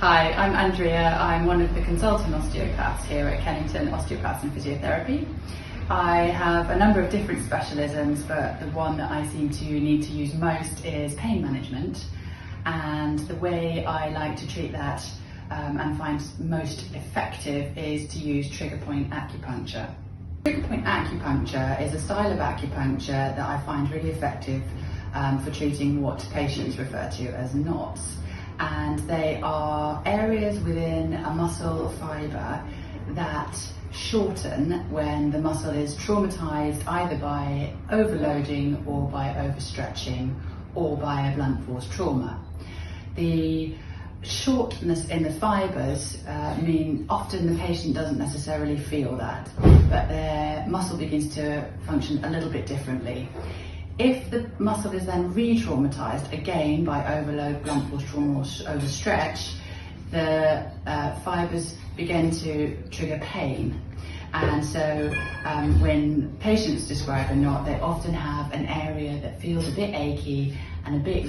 Hi, I'm Andrea. I'm one of the consultant osteopaths here at Kennington, Osteopaths and Physiotherapy. I have a number of different specialisms, but the one that I seem to need to use most is pain management. And the way I like to treat that and find most effective is to use trigger point acupuncture. Trigger point acupuncture is a style of acupuncture that I find really effective for treating what patients refer to as knots. And they are areas within a muscle fibre that shorten when the muscle is traumatised either by overloading or by overstretching or by a blunt force trauma. The shortness in the fibres mean often the patient doesn't necessarily feel that, but their muscle begins to function a little bit differently. If the muscle is then re-traumatised again by overload, blunt force trauma or overstretch, the fibres begin to trigger pain. And so when patients describe a knot, they often have an area that feels a bit achy and a bit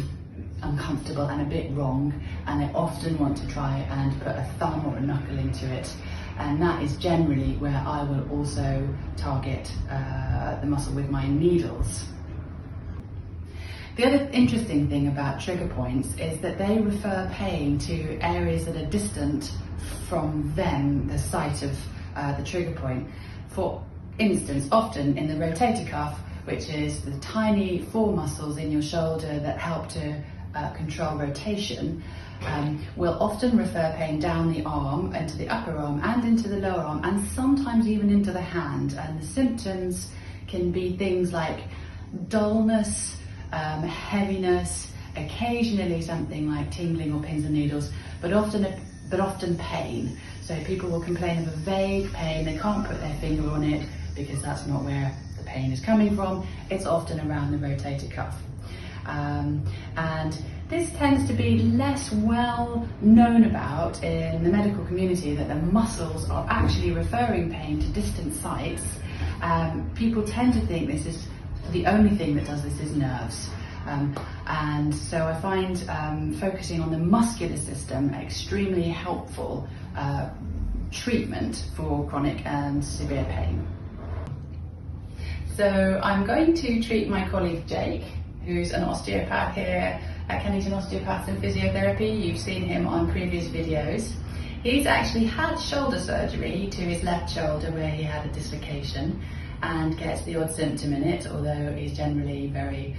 uncomfortable and a bit wrong, and they often want to try and put a thumb or a knuckle into it. And that is generally where I will also target the muscle with my needles. The other interesting thing about trigger points is that they refer pain to areas that are distant from them, the site of the trigger point. For instance, often in the rotator cuff, which is the tiny four muscles in your shoulder that help to control rotation, will often refer pain down the arm, into the upper arm and into the lower arm, and sometimes even into the hand. And the symptoms can be things like dullness, heaviness, occasionally something like tingling or pins and needles, but often pain. So people will complain of a vague pain, they can't put their finger on it because that's not where the pain is coming from. It's often around the rotator cuff. And this tends to be less well known about in the medical community, that the muscles are actually referring pain to distant sites. People tend to think this is the only thing that does this is nerves. And so I find focusing on the muscular system extremely helpful treatment for chronic and severe pain. So I'm going to treat my colleague Jake, who's an osteopath here at Kennington Osteopaths and Physiotherapy. You've seen him on previous videos. He's actually had shoulder surgery to his left shoulder where he had a dislocation, and gets the odd symptom in it, although he's generally very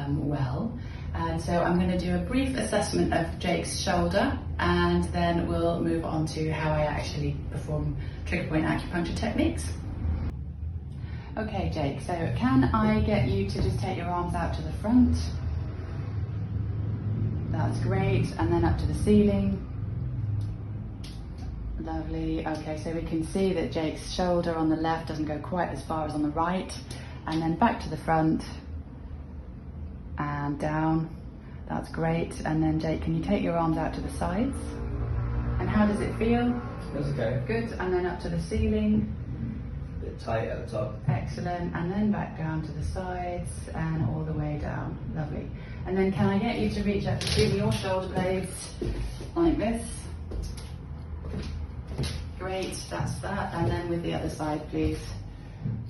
well. And so I'm going to do a brief assessment of Jake's shoulder, and then we'll move on to how I actually perform trigger point acupuncture techniques. Okay, Jake, so can I get you to just take your arms out to the front? That's great, and then up to the ceiling. Lovely. Okay, so we can see that Jake's shoulder on the left doesn't go quite as far as on the right. And then back to the front and down. That's great. And then Jake, can you take your arms out to the sides? And how does it feel? Feels okay. Good. And then up to the ceiling. A bit tight at the top. Excellent. And then back down to the sides and all the way down. Lovely. And then can I get you to reach up between your shoulder blades like this? Great, that's that. And then with the other side, please.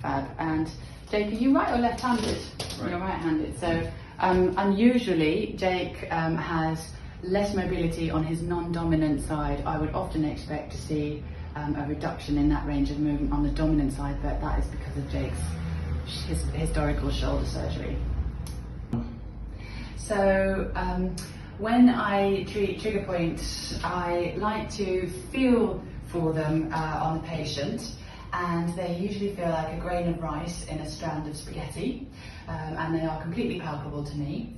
Fab. And Jake, are you right or left-handed? Right. You're right-handed. So unusually, Jake has less mobility on his non-dominant side. I would often expect to see a reduction in that range of movement on the dominant side, but that is because of his historical shoulder surgery. So when I treat trigger points, I like to feel for them on the patient, and they usually feel like a grain of rice in a strand of spaghetti, and they are completely palpable to me.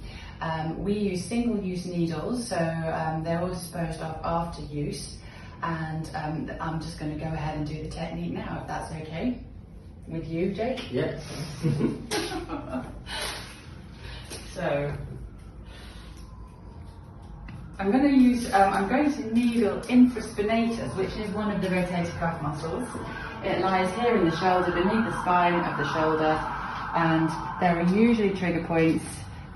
We use single-use needles, so they're all disposed of after use, and I'm just going to go ahead and do the technique now, if that's okay with you, Jake? Yeah. So I'm going to needle infraspinatus, which is one of the rotator cuff muscles. It lies here in the shoulder, beneath the spine of the shoulder, and there are usually trigger points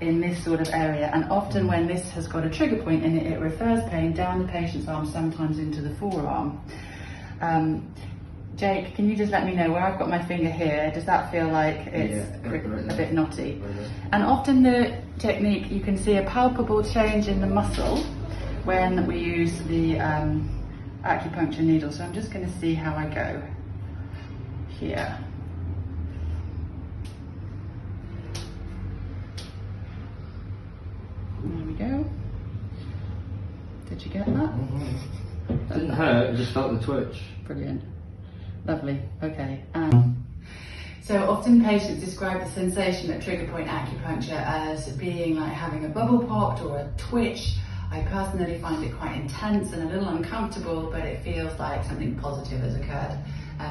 in this sort of area, and often when this has got a trigger point in it, it refers pain down the patient's arm, sometimes into the forearm. Jake, can you just let me know where I've got my finger here? Does that feel like it's a bit knotty? And often the technique, you can see a palpable change in the muscle when we use the acupuncture needle. So I'm just going to see how I go here. There we go. Did you get that? It didn't hurt, it just felt the twitch. Brilliant. Lovely. Okay. So often patients describe the sensation at trigger point acupuncture as being like having a bubble popped or a twitch. I personally find it quite intense and a little uncomfortable, but it feels like something positive has occurred.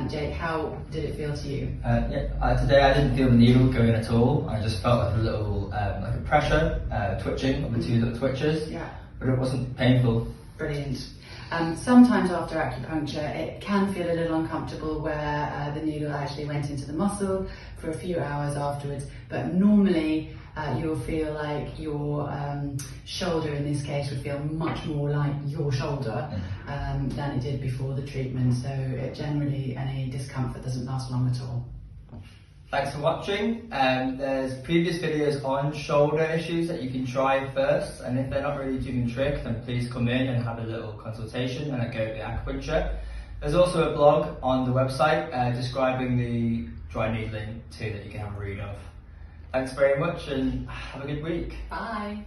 Jake, how did it feel to you? Today I didn't feel the needle going at all. I just felt like a little like a pressure, twitching of the two little twitches. Yeah. But it wasn't painful. Brilliant. Sometimes after acupuncture it can feel a little uncomfortable where the needle actually went into the muscle for a few hours afterwards, but normally you'll feel like your shoulder in this case would feel much more like your shoulder than it did before the treatment, so generally any discomfort doesn't last long at all. Thanks for watching. There's previous videos on shoulder issues that you can try first, and if they're not really doing the trick, then please come in and have a little consultation and go to the acupuncture. There's also a blog on the website describing the dry needling too that you can have a read of. Thanks very much and have a good week. Bye.